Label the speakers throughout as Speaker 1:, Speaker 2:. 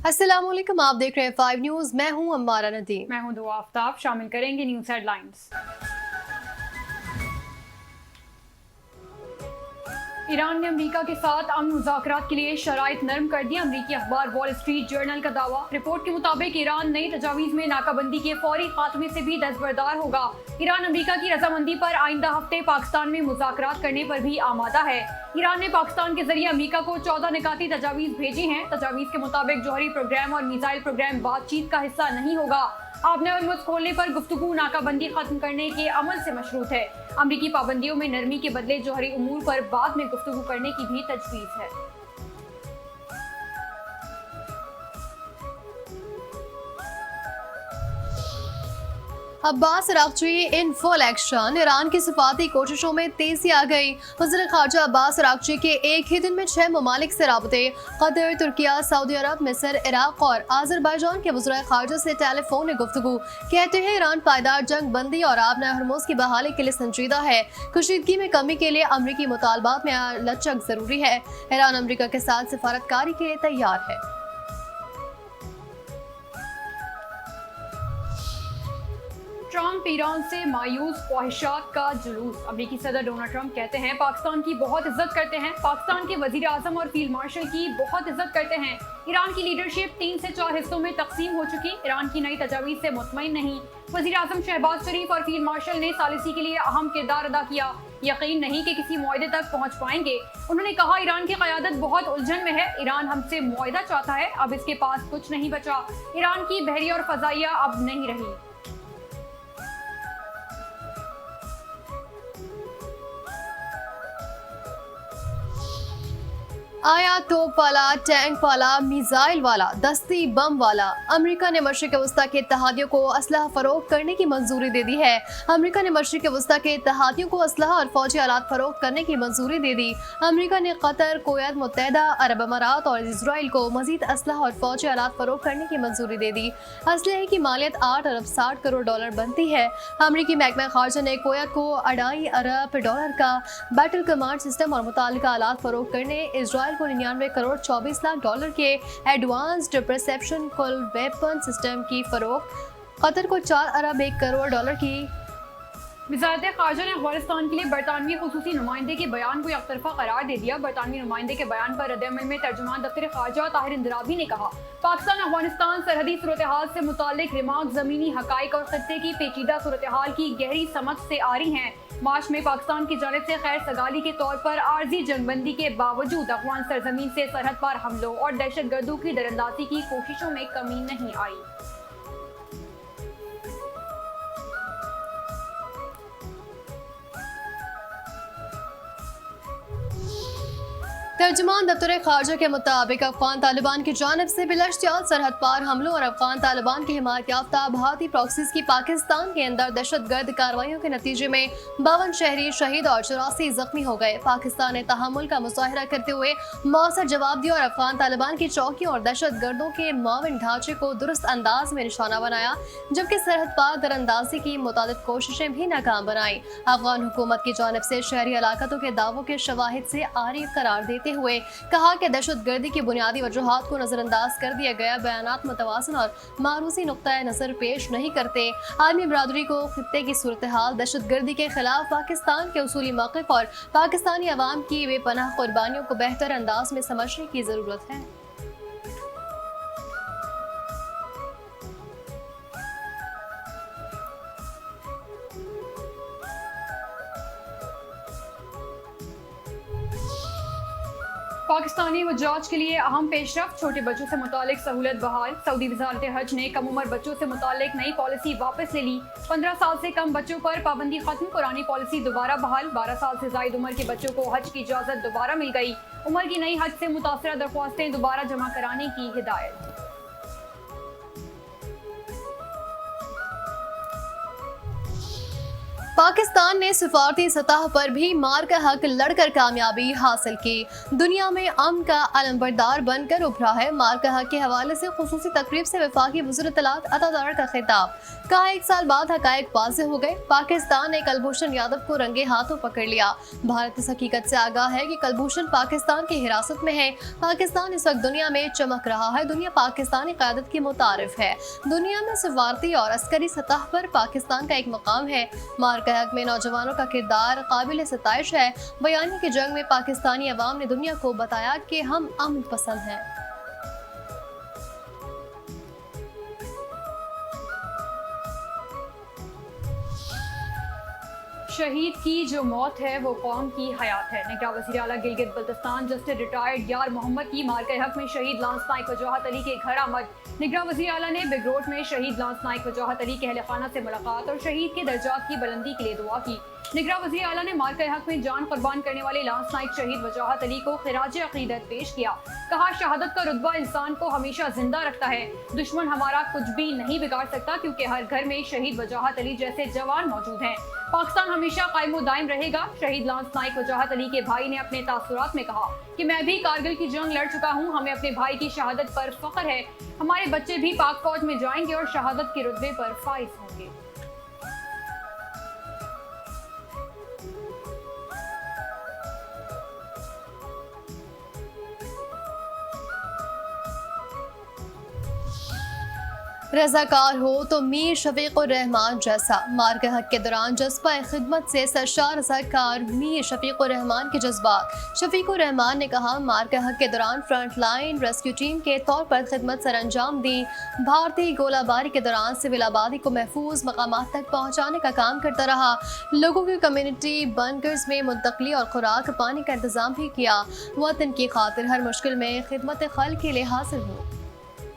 Speaker 1: अस्सलामुअलैकुम, आप देख रहे हैं 5 न्यूज़। मैं हूं अम्मारा नदीम।
Speaker 2: मैं हूं दुआ आफ्ताब। शामिल करेंगे न्यूज़ हेडलाइंस। ईरान ने अमेरिका के साथ अमन मुज़ाकरात के लिए शराइत नरम कर दी। अमेरिकी अखबार वॉल स्ट्रीट जर्नल का दावा। रिपोर्ट के मुताबिक ईरान नई तजावीज़ में नाकाबंदी के फौरी खात्मे से भी दस्तबरदार होगा। ईरान अमेरिका की रजामंदी पर आइंदा हफ्ते पाकिस्तान में मुज़ाकरात करने पर भी आमादा है। ईरान ने पाकिस्तान के जरिए अमेरिका को 14 निकाती तजावीज़ भेजी हैं। तजावीज़ के मुताबिक जौहरी प्रोग्राम और मिसाइल प्रोग्राम बातचीत का हिस्सा नहीं होगा। आपने हॉर्मुज़ खोलने पर गुफ्तगू नाकाबंदी खत्म करने के अमल से मशरूत है। अमरीकी पाबंदियों में नरमी के बदले जौहरी उमूर पर बाद में गुफ्तगू करने की भी तजवीज़ है।
Speaker 1: Abbas Araghchi in full action. Iran की सिफारती कोशिशों में तेजी आ गई। वज़ीर ख़ारजा अब्बास अराग़ची के एक ही दिन में 6 ममालिक से राबते। कतर, तुर्किया, सऊदी अरब, मिस्र, इराक और आज़रबाईजान के वज़ीर ख़ारजा से टेलीफोन में गुफ्तगू। कहते हैं ईरान पायदार जंग बंदी और आबना हरमुज़ की बहाली के लिए संजीदा है। कशीदगी में कमी के लिए अमरीकी मुतालबात में लचक जरूरी है। ईरान अमरीका के साथ सिफारतकारी के लिए तैयार है।
Speaker 2: ट्रंप ईरान से मायूस ख्वाहिशात का जुलूस। अमेरिकी सदर डोनाल्ड ट्रंप कहते हैं पाकिस्तान की बहुत इज्जत करते हैं, पाकिस्तान के वजीर आजम और फील्ड मार्शल की बहुत इज्जत करते हैं। ईरान की लीडरशिप 3 से 4 हिस्सों में तकसीम हो चुकी। ईरान की नई तजावीज़ से मुतमईन नहीं। वजीर आजम शहबाज शरीफ और फील्ड मार्शल ने सालिसी के लिए अहम किरदार अदा किया। यकीन नहीं कि किसी मुआहदे तक पहुंच पाएंगे। उन्होंने कहा ईरान की क़यादत बहुत उलझन में है। ईरान हमसे मुआहदा चाहता है, अब इसके पास कुछ नहीं बचा। ईरान की बहरिया और फजाइया अब नहीं रही।
Speaker 1: आया तोप वाला, टैंक वाला, मिसाइल वाला, दस्ती बम वाला। अमेरिका ने मशरिक़ वस्ता के इत्तेहादियों को असलहा फरोख्त करने की मंजूरी दे दी है। अमेरिका ने मशरिक़ वस्ता के इत्तेहादियों को असलहा और फौजी आलात फरोख्त करने की मंजूरी दे दी। अमेरिका ने कतर, कुवैत, मुत्तहदा अरब अमारात और इजराइल को मजीद असलहा और फौजी आलात फरोख्त करने की मंजूरी दे दी। असलहे की मालियत 8 अरब 60 करोड़ डॉलर बनती है। अमेरिकी महकमा खारजा ने कुवैत को 2.5 अरब डॉलर का बैटल कमांड सिस्टम और मुतालिका आलात फरोख्त करने, इजराइल को 99 करोड़ 24 लाख डॉलर के एडवांस्ड परसेप्शन कुल वेपन सिस्टम की फरोख्त, कतर को 4 अरब 1 करोड़ डॉलर की।
Speaker 2: वज़ारत ख़ारजा ने अफ़गानिस्तान के लिए बरतानवी ख़ुसूसी नुमाइंदे के बयान को एकतरफ़ा करार दे दिया। बरतानवी नुमाइंदे के बयान पर रद्द-ए-अमल में तर्जुमान दफ्तर ख़ारजा ताहिर इंदिराबी ने कहा, पाकिस्तान अफ़गानिस्तान सरहदी सूरत हाल से मुताल्लिक़ रिमार्क ज़मीनी हक़ाइक़ और ख़त्ते की पेचीदा सूरत हाल की गहरी समझ से आ रही हैं। मार्च में पाकिस्तान की जानिब से खैर सगाली के तौर पर आर्जी जंगबंदी के बावजूद अफ़गान सरजमीन से सरहद पार हमलों और दहशतगर्दों की दरअंदाजी की कोशिशों में कमी नहीं आई।
Speaker 1: तर्जुमान दफ्तर खारजा के मुताबिक अफगान तालिबान की जानिब से बिलाश्तियाल सरहद पार हमलों और अफगान तालिबान की हिमायत याफ्ता भारतीय प्रॉक्सीज की पाकिस्तान के अंदर दहशतगर्द कार्रवाइयों के नतीजे में 52 शहरी शहीद और 84 जख्मी हो गए। पाकिस्तान ने तहम्मुल का मुजाहिरा करते हुए मौसर जवाब दिया और अफगान तालिबान की चौकियों और दहशतगर्दों के माविन ढांचे को दुरुस्त अंदाज में निशाना बनाया, जबकि सरहद पार दरअंदाजी की मुतादिद कोशिशें भी नाकाम बनाई। अफगान हुकूमत की जानिब से शहरी हलाकतों के दावों के शवाहिद से आरी करार देते हुए कहा कि दहशतगर्दी की बुनियादी वजूहात को नजरअंदाज कर दिया गया बयानात मुतवाज़िन और मारूसी नुक्ता नजर पेश नहीं करते। आलमी बरादरी को खित्ते की सूरत हाल, दहशतगर्दी के खिलाफ पाकिस्तान के उसूली मौक़िफ़ और पाकिस्तानी अवाम की बेपनाह कुर्बानियों को बेहतर अंदाज में समझने की जरूरत है।
Speaker 2: पाकिस्तानी हुज्जाज के लिए अहम पेशरफ, छोटे बच्चों से मुतालिक सहूलत बहाल। सऊदी वज़ारत हज ने कम उम्र बच्चों से मुतालिक नई पॉलिसी वापस ले ली। 15 साल से कम बच्चों पर पाबंदी खत्म, पुरानी पॉलिसी दोबारा बहाल। 12 साल से ज़ायद उम्र के बच्चों को हज की इजाज़त दोबारा मिल गई। उम्र की नई हज से मुतासरा दरख्वास्तें दोबारा जमा कराने की हिदायत।
Speaker 1: पाकिस्तान ने सिफारती सतह पर भी मार का हक लड़कर कामयाबी हासिल की। दुनिया में अमन का अलंबरदार बनकर उभरा है। मार का हक के हवाले से खुसूसी तकरीब से वफाकी वज़ीर इत्तलात अतादार का खिताब। कहा 1 साल बाद हकायक वाज़ेह हो गए। पाकिस्तान ने कुलभूषण यादव को रंगे हाथों पकड़ लिया। भारत इस हकीकत से आगाह है कि कुलभूषण पाकिस्तान की हिरासत में है। पाकिस्तान इस वक्त दुनिया में चमक रहा है। दुनिया पाकिस्तानी क़यादत की मुतारिफ है। दुनिया में सिफारती और अस्करी सतह पर पाकिस्तान का एक मकाम है। मार के हक में नौजवानों का किरदार काबिल सताइश है। बयानी की जंग में पाकिस्तानी अवाम ने दुनिया को बताया कि हम अमन पसंद हैं।
Speaker 2: शहीद की जो मौत है वो कौम की हयात है। निगरान वज़ीर आला गिलगित बल्तिस्तान जस्टिस रिटायर्ड यार मोहम्मद की मार के हक में शहीद लांस नाइक वजाहत अली के घर आमद। निगरान वज़ीर आला ने बिग रोड में शहीद लांस नाइक वजाहत अली के अहले खाना से मुलाकात और शहीद के दर्जात की बुलंदी के लिए दुआ की। निगरान वज़ीर आला ने मार के हक में जान कुर्बान करने वाले लांस नाइक शहीद वजाहत अली को खिराज अकीदत पेश किया। कहा शहादत का रुतबा इंसान को हमेशा जिंदा रखता है। दुश्मन हमारा कुछ भी नहीं बिगाड़ सकता क्योंकि हर घर में शहीद वजाहत अली जैसे जवान मौजूद हैं। पाकिस्तान हमेशा कायम व दायम रहेगा। शहीद लांस नाइक वजाहत अली के भाई ने अपने तासुरात में कहा कि मैं भी कारगिल की जंग लड़ चुका हूँ। हमें अपने भाई की शहादत पर फख्र है। हमारे बच्चे भी पाक फौज में जाएंगे और शहादत के रुतबे पर फाइज होंगे।
Speaker 1: रजाकार हो तो मीर शफीक उर रहमान जैसा। मार के हक के दौरान जज्बा खिदमत से सरशार रजाकार मीर शफीक उर रहमान के जज्बात। शफीक उर रहमान ने कहा मार के हक के दौरान फ्रंट लाइन रेस्क्यू टीम के तौर पर खिदमत सर अंजाम दी। भारतीय गोलाबारी के दौरान सिविल आबादी को महफूज मकामात तक पहुँचाने का काम करता रहा। लोगों की कम्युनिटी बंकर्स में मुंतकली और खुराक पानी का इंतजाम भी किया। वतन की खातिर हर मुश्किल में खिदमत खल के लिए हासिल हो।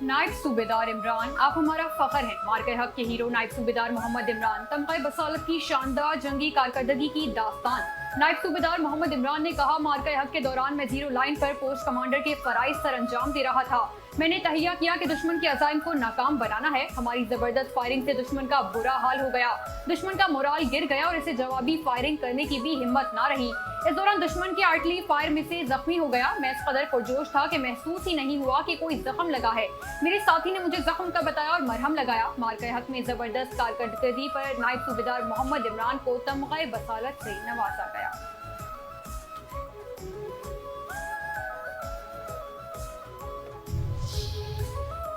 Speaker 2: नायब सूबेदार इमरान आप हमारा फख्र हैं। मार के हक के हीरो नायब सूबेदार मोहम्मद इमरान तमग़े बसालत की शानदार जंगी कारकर्दगी की दास्तान। नायब सूबेदार मोहम्मद इमरान ने कहा मार के हक के दौरान मैं जीरो लाइन पर पोस्ट कमांडर के फराइज सर अंजाम दे रहा था। मैंने तहिया किया कि दुश्मन के अज़ाइम को नाकाम बनाना है। हमारी जबरदस्त फायरिंग से दुश्मन का बुरा हाल हो गया। दुश्मन का मोराल गिर गया और इसे जवाबी फायरिंग करने की भी हिम्मत ना रही। इस दौरान दुश्मन की आर्टिलरी फायर में से जख्मी हो गया। मैं इस कदर पुरजोश था कि महसूस ही नहीं हुआ कि कोई जख्म लगा है। मेरे साथी ने मुझे जख्म का बताया और मरहम लगाया। मार के हक में जबरदस्त कारकर्दगी पर नायब सूबेदार मोहम्मद इमरान को तमग़े बसालत से नवाजा गया।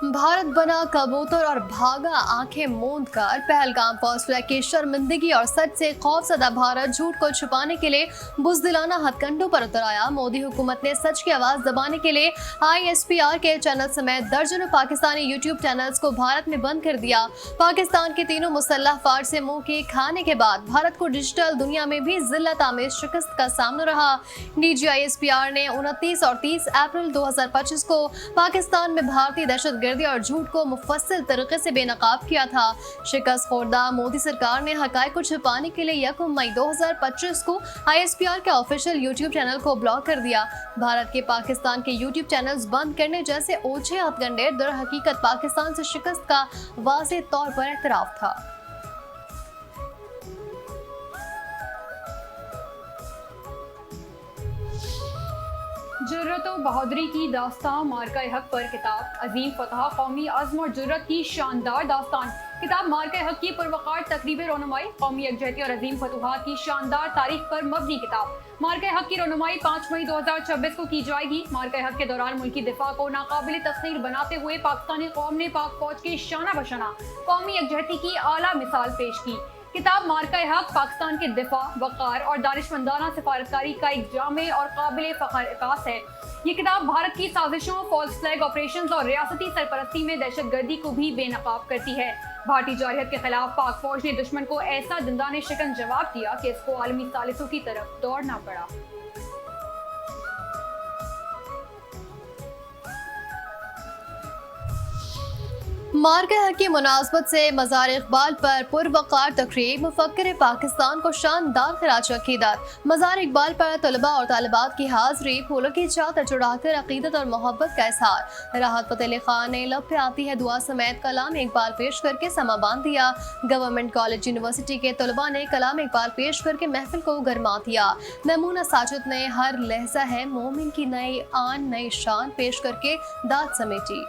Speaker 1: भारत बना कबूतर और भागा आंखें मूंद कर। पहलगाम फौसला की शर्मिंदगी और सच से खौफजदा भारत झूठ को छुपाने के लिए बुज़दिलाना हथकंडों पर उतर आया। मोदी हुकूमत ने सच की आवाज दबाने के लिए ISPR के चैनल समेत दर्जनों पाकिस्तानी यूट्यूब चैनल्स को भारत में बंद कर दिया। पाकिस्तान के तीनों मुसल्लह फाड़ से मुंह के खाने के बाद भारत को डिजिटल दुनिया में भी जिल्लत आमेज शिकस्त का सामना रहा। DGISPR ने 29 और 30 अप्रैल 2025 को पाकिस्तान में भारतीय दहशतगर्दी और झूठ को मुफस्सिल तरीके से बेनकाब किया था। शिकस्त खोरदा मोदी सरकार ने हकायक को छुपाने के लिए 1 मई 2025 को ISPR के ऑफिशियल यूट्यूब चैनल को ब्लॉक कर दिया। भारत के पाकिस्तान के यूट्यूब चैनल्स बंद करने जैसे ओछे हथकंडे दर हकीकत पाकिस्तान से शिकस्त का वाज़ेह तौर पर एतराफ था।
Speaker 2: जुर्रत और बहादुरी की दास्तान मार्का हक पर किताब। अजीम फतह कौमी अज़्म और जुर्रत की शानदार दास्तान। किताब मार्का हक की पुरवकार तकरीब रोनुमाई कौमी यकजहती और अजीम फतूहात की शानदार तारीख पर मबनी किताब। मार्का हक की रोनुमाई 5 मई 2026 को की जाएगी। मार्का हक के दौरान मुल्की दिफा को नाकाबिल तस्खीर बनाते हुए पाकिस्तानी कौम ने पाक फौज के शाना बशाना कौमी यकजहती की आला मिसाल पेश की। किताब मार्का हक पाकिस्तान के दिफा, वक़ार और दानिशमंदाना सिफारतकारी का एक जामे और काबिल फ़ख्र इकास है। ये किताब भारत की साजिशों, फॉल्स फ्लैग ऑपरेशंस और रियासती सरपरस्ती में दहशतगर्दी को भी बेनकाब करती है। भारतीय जारहियत के खिलाफ पाक फौज ने दुश्मन को ऐसा जिंदाने शिकन जवाब दिया कि इसको आलमी सालिसों की तरफ दौड़ना पड़ा।
Speaker 1: मार्के हक की मुनासबत से मज़ार इकबाल पर पुरवकार तकरीब मुफक्किर पाकिस्तान को शानदार खराज अकीदत। मज़ार इकबाल पर तलबा और तालिबात की हाजिरी, फूलों की चादर चढ़ाकर अकीदत और मोहब्बत का इजहार। राहत फ़तेह अली खान ने लब पे आती है दुआ समेत कलाम इकबाल पेश करके समा बांध दिया। गवर्नमेंट कॉलेज यूनिवर्सिटी के तलबा ने कलाम इकबाल पेश करके महफिल को गरमा दिया। मैमूना साजिद ने हर लहजा है मोमिन की नई आन नई शान पेश करके दाद समेटी।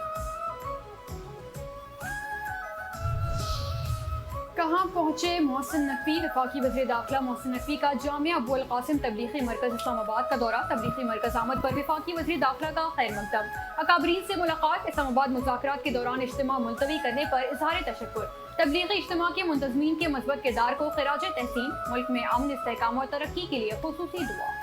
Speaker 2: कहाँ पहुंचे मोहसिन नकवी। वफाकी वज़ीर दाखिला मोहसिन नकवी का जामिया अबू अल कासिम तबलीगी मरकज़ इस्लामाबाद का दौरा। तबलीगी मरकज़ आमद पर वफाकी वज़ीर दाखिला का खैर मकदम। अकाबरीन से मुलाकात। इस्लामाबाद मुज़ाकरात के दौरान इज्तिमा मुलतवी करने पर इज़हार तशक्कुर। तबलीगी इज्तिमा के मुंतज़मीन के मस्बत किरदार को खिराज तहसीन। मुल्क में अमन, इस्तेहकाम और तरक्की के लिए खुसूसी दुआ।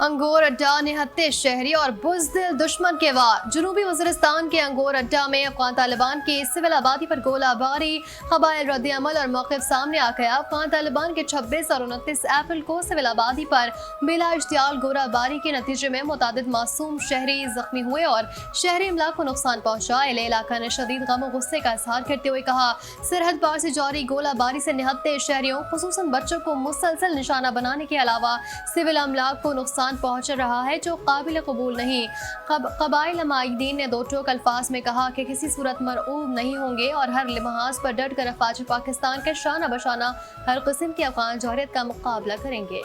Speaker 1: अंगोर अड्डा निहत्ते शहरी और बुज़दिल दुश्मन के वार। जनूबी वज़ीरिस्तान के अंगोर अड्डा में अफगान तालिबान की सिविल आबादी पर गोलाबारी, कबाइल रद्द-ए-अमल और मौक़िफ़ सामने आ गया। अफगान तालिबान के 26 और 29 अप्रैल को सिविल आबादी पर बिला इश्तियाल गोलाबारी के नतीजे में मुतादिद मासूम शहरी जख्मी हुए और शहरी इमलाक को नुकसान पहुंचा। अहले इलाका ने शदीद गम और गुस्से का इजहार करते हुए कहा, सरहद पार से जारी गोलाबारी से निहत्ते शहरियों खुसूसन बच्चों को मुसलसल निशाना बनाने के अलावा सिविल अमलाक को नुकसान पहुंच रहा है जो काबिल कबूल नहीं। कबाइल अमायदीन ने दो टोक अल्फाज में कहा कि किसी सूरत मरऊब नहीं होंगे और हर लिहाज पर डट कर अफवाज पाकिस्तान के शाना बशाना हर किस्म की अफगान जौहरियत का मुकाबला करेंगे।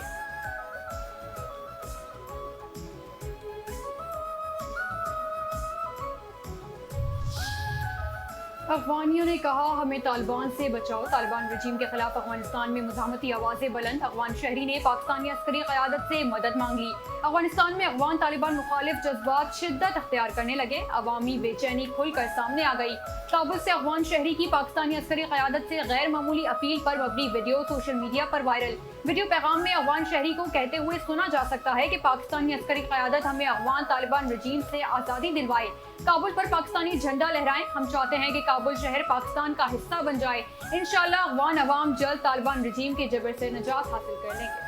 Speaker 2: अफगानियों ने कहा, हमें तालिबान से बचाओ। तालिबान रजीम के खिलाफ अफगानिस्तान में मुज़ाहमती आवाज़ें बुलंद। अफगान शहरी ने पाकिस्तानी अस्करी क़यादत से मदद मांग ली। अफगानिस्तान में अफगान तालिबान मुखालिफ जज्बात शिद्दत अख्तियार करने लगे। अवामी बेचैनी खुलकर सामने आ गई। काबुल से अफगान शहरी की पाकिस्तानी अस्करी क़यादत से गैर मामूली अपील पर मबनी वीडियो सोशल मीडिया पर वायरल। वीडियो पैगाम में अफगान शहरी को कहते हुए सुना जा सकता है कि पाकिस्तानी अस्करी क़यादत हमें अफगान तालिबान रजीम से आज़ादी दिलवाए। काबुल पर पाकिस्तानी झंडा लहराएं। हम चाहते हैं कि काबुल शहर पाकिस्तान का हिस्सा बन जाए। इंशाअल्लाह अफगान अवाम जल्द तालिबान रजीम के जबर से निजात हासिल कर लेंगे।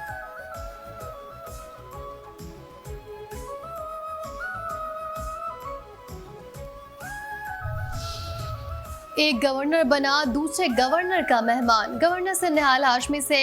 Speaker 1: एक गवर्नर बना दूसरे गवर्नर का मेहमान। गवर्नर सिंध हाशमी से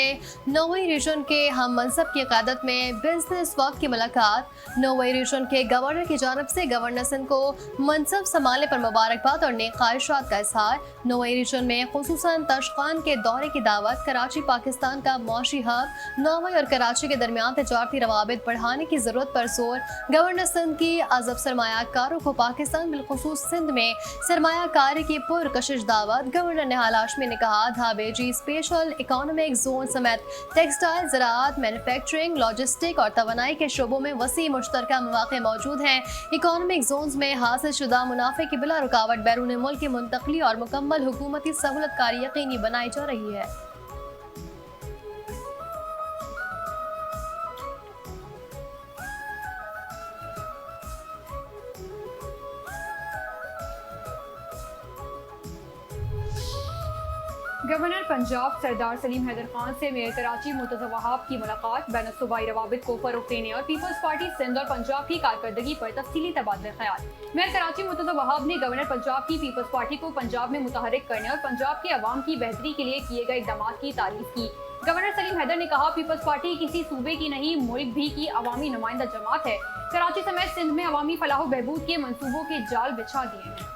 Speaker 1: नोवई रीजन के हम मनसब की क़यादत में बिजनेस वक्त की मुलाकात। नोवई रीजन के गवर्नर की जानब से गवर्नर सिंध को मनसब संभालने पर मुबारकबाद और नेक ख्वाहिशात का इजहार। नोवई रीजन में खुसूसन तशखान के दौरे की दावत। कराची पाकिस्तान का मुआशी हब। नोवई और कराची के दरमियान तजारती रवाबित बढ़ाने की जरूरत पर जोर। गवर्नर सिंध की अजब सरमायाकारों को पाकिस्तान बिलखुसूस सिंध में सरमायाकारी की पुरकशिश दावत। गवर्नर निहाल हाशमी ने कहा, धाबेजी, स्पेशल इकोनॉमिक जोन समेत टेक्सटाइल, ज़राअत, मैन्युफैक्चरिंग, लॉजिस्टिक और तवानाई के शोबों में वसी मुश्तरका मौक़े मौजूद हैं। इकोनॉमिक जोन्स में हासिल शुदा मुनाफे की बिला रुकावट बैरून मुल्क की मुंतकली और मुकम्मल हुकूमती सहूलतकारी यकीनी बनाई जा रही है।
Speaker 2: गवर्नर पंजाब सरदार सलीम हैदर खान से मेयर कराची मुर्तज़ा वहाब की मुलाकात। बैन सूबाई रवाबित को फरोग़ देने और पीपल्स पार्टी सिंध और पंजाब की कारकर्दगी पर तफसीली तबादला ख्याल। मेयर कराची मुर्तज़ा वहाब ने गवर्नर पंजाब की पीपल्स पार्टी को पंजाब में मुतहर्रिक करने और पंजाब के अवाम की बेहतरी के लिए किए गए इक़दाम की तारीफ की। गवर्नर सलीम हैदर ने कहा, पीपल्स पार्टी किसी सूबे की नहीं, मुल्क भी की अवामी नुमाइंदा जमात है। कराची समेत सिंध में अवामी फलाह बहबूद के मनसूबों के जाल बिछा दिए हैं।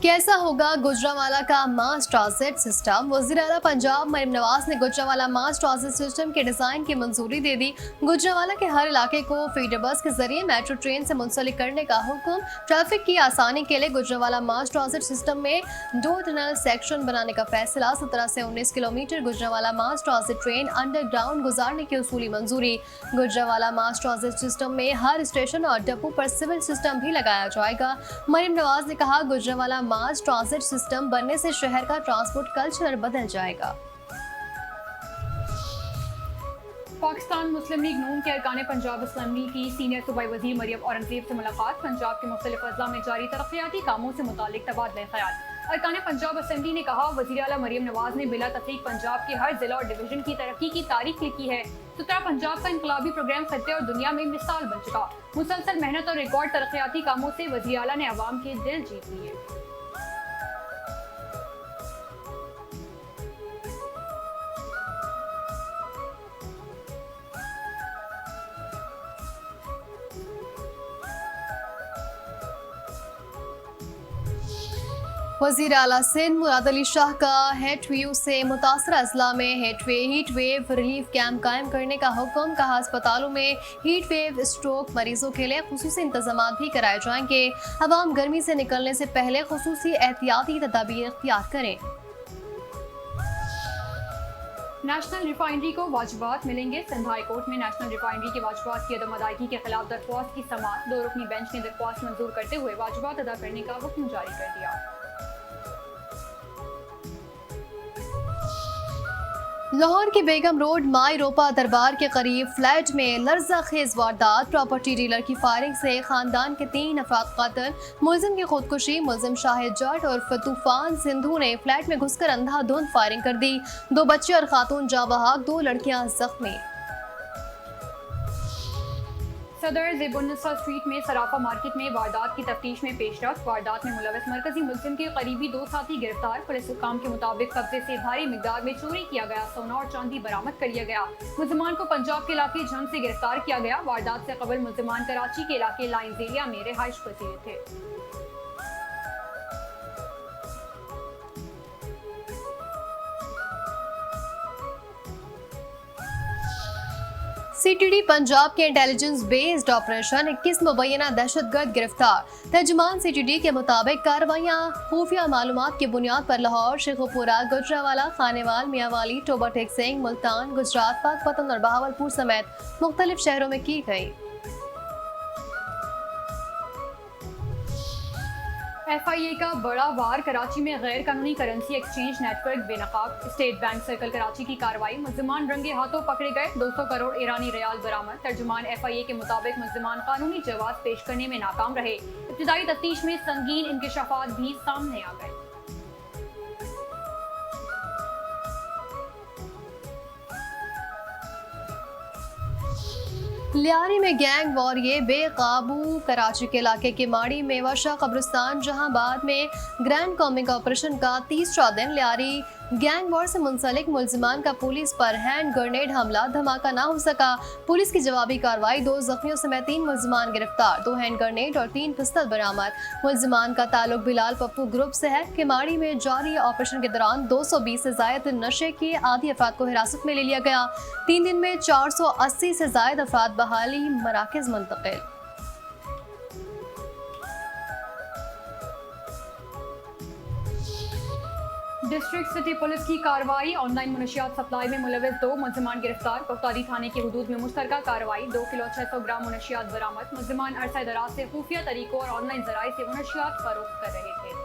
Speaker 1: कैसा होगा गुजरांवाला का मास ट्रांजिट सिस्टम। वज़ीर आला पंजाब मरीम नवाज ने गुजरांवाला मास ट्रांजिट सिस्टम के डिजाइन की मंजूरी दे दी। गुजरांवाला के हर इलाके को फीडर बस के जरिए मेट्रो ट्रेन से मुंसलिक करने का हुक्म। ट्रैफिक की आसानी के लिए गुजरांवाला मास ट्रांजिट सिस्टम में 2 टनल सेक्शन बनाने का फैसला। 17 से 19 किलोमीटर गुजरांवाला मास ट्रांजिट ट्रेन अंडरग्राउंड गुजारने की उसूली मंजूरी। गुजरांवाला मास ट्रांजिट सिस्टम में हर स्टेशन और डिपो पर सिविल सिस्टम भी लगाया जाएगा। मरीम नवाज ने कहा, गुजरांवाला मास ट्रांजिट सिस्टम बनने से शहर का ट्रांसपोर्ट कल्चर बदल जाएगा।
Speaker 2: पाकिस्तान मुस्लिम लीग नून के अरकान पंजाब असम्बली की सीनियर सूबाई वज़ीर मरियम औरंगज़ेब से मुलाकात। पंजाब के मुख्तलिफ अज़ला में जारी तरक्याती कामों से मुतालिक तबादला ख्याल। अरकान पंजाब असेंबली ने कहा, वज़ीर आला मरियम नवाज ने बिला तफरीक पंजाब के हर जिला और डिवीजन की तरक्की की तारीख लिखी है। सुतरा पंजाब का इनकलाबी प्रोग्राम खत्ते और दुनिया में मिसाल बन चुका। मुसलसल मेहनत और रिकॉर्ड तरक्याती कामों से वज़ीर आला ने अवाम के दिल जीत लिए।
Speaker 1: वज़ीर आला सिंध मुराद अली शाह का हेटव्यू से मुतासरा अजला में हीट वेव रिलीफ कैंप कायम करने का हुक्म। कहा, अस्पतालों में हीट वेव स्ट्रोक मरीजों के लिए खुसूसी इंतजाम भी कराए जाएंगे। अवाम गर्मी से निकलने से पहले खुसूसी एहतियाती तदाबीर इख्तियार करें।
Speaker 2: नेशनल रिफाइनरी को वाजिबात मिलेंगे। सिंध हाई कोर्ट में नेशनल रिफाइनरी के वाजिबात की अदम अदायगी के खिलाफ दरख्वास्त की समाअत। 2 रुकनी बेंच ने दरख्वास्त मंजूर करते हुए वाजिबात अदा करने का हुक्म जारी कर दिया।
Speaker 1: लाहौर के बेगम रोड माई रोपा दरबार के करीब फ्लैट में लर्जा खेज वारदात। प्रॉपर्टी डीलर की फायरिंग से खानदान के 3 अफराद कातिल। मुलजिम की खुदकुशी। मुलजिम शाहिद जट और तूफान सिंधु ने फ्लैट में घुसकर अंधाधुंध फायरिंग कर दी। 2 बच्चे और खातून जाँ बहक, 2 लड़कियां जख्मी।
Speaker 2: सदर ज़ेबुन्निसा स्ट्रीट में सराफा मार्केट में वारदात की तफ्तीश में पेशरफ्त। वारदात में मुलविस मरकजी मुलजिम के करीबी 2 साथी गिरफ्तार। पुलिस हुक्काम के मुताबिक कब्जे से भारी मिकदार में चोरी किया गया सोना और चांदी बरामद कर लिया गया। मुलजिमान को पंजाब के इलाके झंग से गिरफ्तार किया गया। वारदात से कबल मुलजिमान कराची के इलाके लाइन्स एरिया में रिहाइश पजीर थे।
Speaker 1: CTD पंजाब के इंटेलिजेंस बेस्ड ऑपरेशन 21 मुबैना दहशतगर्द गिरफ्तार। तर्जुमान CTD के मुताबिक कार्रवाइयाँ खुफिया मालूमात की बुनियाद पर लाहौर, शेखुपुरा, गुजरावाला, खानेवाल, मियांवाली, टोबा टेक सिंह, मुल्तान, गुजरात, पाकपतन और बहावलपुर समेत मुख्तलिफ शहरों में की गई।
Speaker 2: FIA का बड़ा वार। कराची में गैर कानूनी करेंसी एक्सचेंज नेटवर्क बेनकाब। स्टेट बैंक सर्कल कराची की कार्रवाई। मुलजिमान रंगे हाथों पकड़े गए। 200 करोड़ ईरानी रियाल बरामद। तर्जुमान FIA के मुताबिक मुलजिमान कानूनी जवाब पेश करने में नाकाम रहे। इब्तिदाई तफ्तीश में संगीन इंकशाफात भी सामने आ गए।
Speaker 1: लियारी में गैंग वॉर ये बेकाबू। कराची के इलाके के माड़ी मेवाशाह कब्रिस्तान जहांबाद में ग्रैंड कॉमिक ऑपरेशन का 30वां दिन। लियारी गैंग वॉर से मुंसलिक मुलजिमान का पुलिस पर हैंड ग्रेनेड हमला। धमाका ना हो सका। पुलिस की जवाबी कार्रवाई। 2 जख्मियों समेत 3 मुलजिमान गिरफ्तार। 2 हैंड ग्रेनेड और 3 पिस्तौल बरामद। मुलजिमान का ताल्लुक बिलाल पप्पू ग्रुप से है। किमाड़ी में जारी ऑपरेशन के दौरान 220 से जायद नशे के आदी अफराद को हिरासत में ले लिया गया। 3 दिन में 480 से जायद अफराद बहाली मराकज मुंतकिल।
Speaker 2: डिस्ट्रिक्ट सिटी पुलिस की कार्रवाई। ऑनलाइन मुनशियात सप्लाई में मुलविस 2 मुलजिमान गिरफ्तार। कोतवाली थाने की हुदूद में मुश्तरका कार्रवाई। 2 किलो 600 ग्राम मुनशियात बरामद। मुलजिमान अरसा दराज से खुफिया तरीकों और ऑनलाइन जराये से मुनशियात फरोख्त कर रहे थे।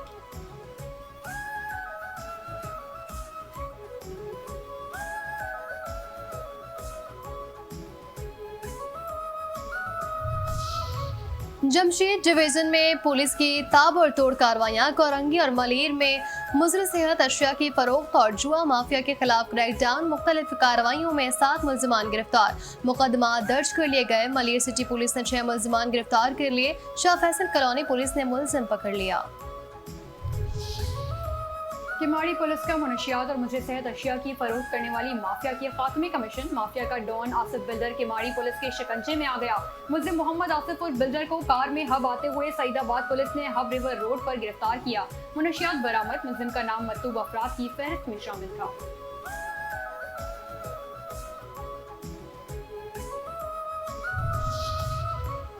Speaker 1: जमशेद डिवीजन में पुलिस की ताबड़तोड़ कार्रवाइयां। कोरंगी और मलीर में मुज़र सेहत अशिया की फरोख्त और जुआ माफिया के खिलाफ क्रैकडाउन। मुख्तलिफ कार्रवाइयों में 7 मुलजिमान गिरफ्तार। मुकदमा दर्ज कर लिए गए। मलीर सिटी पुलिस ने 6 मुलजिमान गिरफ्तार कर लिए। शाह फैसल कॉलोनी पुलिस ने मुलजिम पकड़ लिया।
Speaker 2: किमाड़ी पुलिस का मुनशियात और मुझे सेहत अशिया की फरोख्त करने वाली माफिया की खात्मे का मिशन। माफिया का don Asif builder Kimadi police के शिकंजे में आ गया। मुलजिम मोहम्मद आसिफ और बिल्डर को कार में हब आते हुए सईदाबाद पुलिस ने हब रिवर रोड पर गिरफ्तार किया। मुनशियात बरामद। मुलजिम का नाम मतलूब अफराद की फहरिस्त में शामिल था।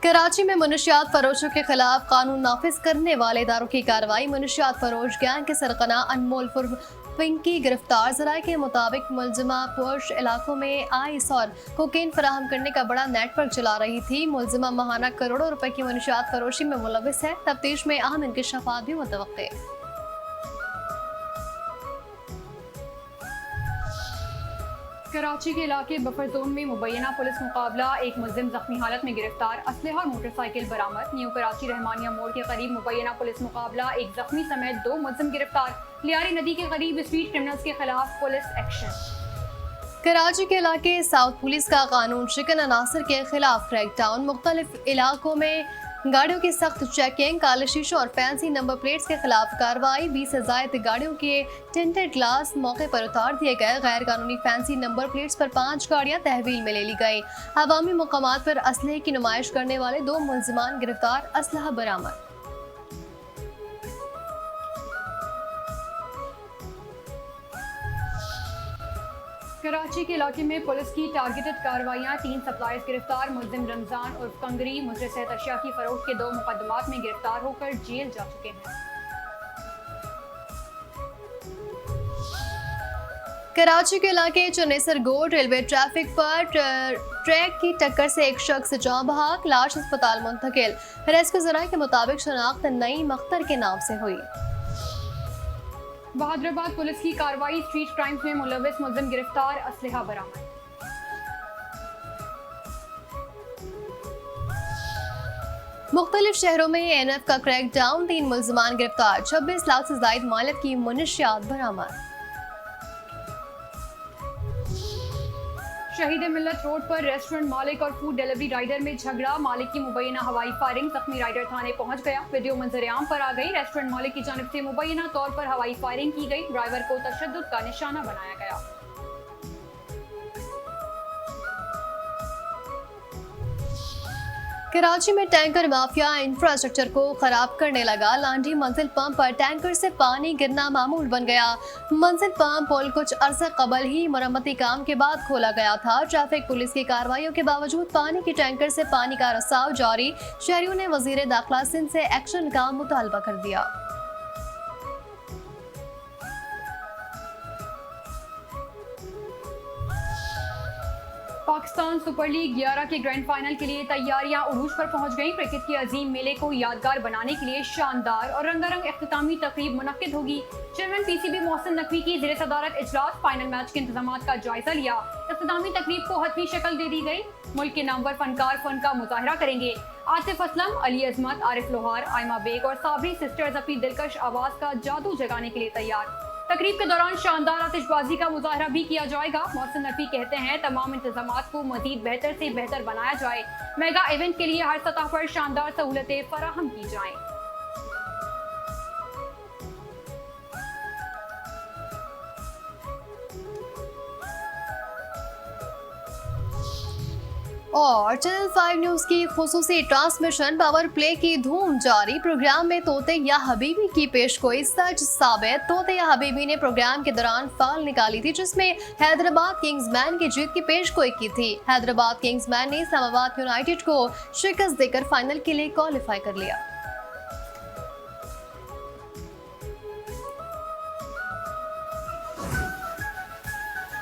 Speaker 1: कराची में मुनशियात फरोशों के खिलाफ कानून नाफिज करने वाले इदारों की कार्रवाई। मुनशियात फरोश गैंग के सरगना अनमोल पिंकी गिरफ्तार। जराये के मुताबिक मुलजिमा पुश इलाकों में आइस और कोकेन फराहम करने का बड़ा नेटवर्क चला रही थी। मुलजिमा माहाना करोड़ों रुपए की मुनशियात फरोशी में मुलविस है। तफ्तीश में अहम इंकशाफात भी मुतवक्के।
Speaker 2: कराची के इलाके बफर जोन में मुबैना पुलिस मुकाबला, एक मुलजिम जख्मी हालत में गिरफ्तार, असलहा और मोटरसाइकिल बरामद। न्यू कराची रहमानिया मोड़ के करीब मुबैना पुलिस मुकाबला, एक जख्मी समेत 2 मुलजिम गिरफ्तार। लियारी नदी के करीब स्ट्रीट क्रिमिनल्स के खिलाफ पुलिस एक्शन।
Speaker 1: कराची के इलाके साउथ पुलिस का कानून शिकन अनासर के खिलाफ क्रैकडाउन, मुख्तलिफ इलाकों में गाड़ियों की सख्त चेकिंग, काले शीशों और फैंसी नंबर प्लेट्स के खिलाफ कार्रवाई। 20 से ज़ायद गाड़ियों के टिंटेड ग्लास मौके पर उतार दिए गए। गैर कानूनी फैंसी नंबर प्लेट्स पर 5 गाड़ियां तहवील में ले ली गई। अवामी मकामात पर असलहे की नुमाइश करने वाले 2 मुलजिमान गिरफ्तार, असलहा बरामद।
Speaker 2: कराची के इलाके में पुलिस की टारगेटेड कार्रवाइयां, 3 सप्लायर्स गिरफ्तार। मुलजिम रमजान उर्फ कंगरी मुजरिम सेहत अशिया की फरोख्त के 2 मुकदमात में गिरफ्तार होकर जेल जा चुके हैं।
Speaker 1: कराची के इलाके चनेसर गोड रेलवे ट्रैफिक पर ट्रैक की टक्कर से एक शख्स जान बहक, लाश अस्पताल मुंतकिल। रेस्क्यू जराये के मुताबिक शनाख्त नईम अख्तर के नाम से हुई।
Speaker 2: बहादुराबाद पुलिस की कार्रवाई, स्ट्रीट क्राइम्स में मुलविस मुलजिम गिरफ्तार, असलहा बरामद।
Speaker 1: मुख्तलिफ शहरों में एनएफ का क्रैकडाउन, 3 मुलजिमान गिरफ्तार, 26 लाख से जायद मालिक की मुनशियात बरामद।
Speaker 2: शहीद मिल्लत रोड पर रेस्टोरेंट मालिक और फूड डिलीवरी राइडर में झगड़ा, मालिक की मुबैना हवाई फायरिंग, जख्मी राइडर थाने पहुंच गया। वीडियो मंजर-ए-आम पर आ गई। रेस्टोरेंट मालिक की जानिब से मुबैना तौर पर हवाई फायरिंग की गई, ड्राइवर को तशद्दुद का निशाना बनाया गया।
Speaker 1: कराची में टैंकर माफिया इंफ्रास्ट्रक्चर को खराब करने लगा। लांडी मंजिल पंप पर टैंकर से पानी गिरना मामूल बन गया। मंजिल पंप पुल कुछ अरसे कबल ही मरम्मती काम के बाद खोला गया था। ट्रैफिक पुलिस की कार्रवाइयों के बावजूद पानी की टैंकर से पानी का रसाव जारी। शहरियों ने वजीर दाखिला सिंध से एक्शन का मुतालबा कर दिया।
Speaker 2: पाकिस्तान सुपर लीग 11 के ग्रैंड फाइनल के लिए तैयारियां उरूज पर पहुंच गईं। क्रिकेट के अजीम मेले को यादगार बनाने के लिए शानदार और रंगारंग इख्तितामी तकरीब मुनक्किद होगी। चेयरमैन पीसीबी मोहसिन नकवी की ज़ेर सदारत इजलास फाइनल मैच के इंतजामात का जायजा लिया। इख्तितामी तकरीब को हतमी शक्ल दे दी गई। मुल्क के नामवर फनकार फन का मुजाहरा करेंगे। आतिफ असलम, अली अजमत, आरिफ लोहार, आयमा बेग और साबरी सिस्टर्स अपनी दिलकश आवाज का जादू जगाने के लिए तैयार। तकरीब के दौरान शानदार आतिशबाजी का मुजाहरा भी किया जाएगा। मोहसिन नकवी कहते हैं तमाम इंतजामात को मजीद बेहतर से बेहतर बनाया जाए। मेगा इवेंट के लिए हर सतह पर शानदार सहूलतें फराहम की जाएं।
Speaker 1: और चैनल 5 न्यूज की खुसूसी ट्रांसमिशन पावर प्ले की धूम जारी। प्रोग्राम में तोते या हबीबी की पेशगोई सच साबित। तोते या हबीबी ने प्रोग्राम के दौरान फाल निकाली थी, जिसमें हैदराबाद किंग्समैन की जीत की पेशगोई की थी। हैदराबाद किंग्समैन ने इस्लामाबाद यूनाइटेड को शिकस्त देकर फाइनल के लिए क्वालिफाई कर लिया।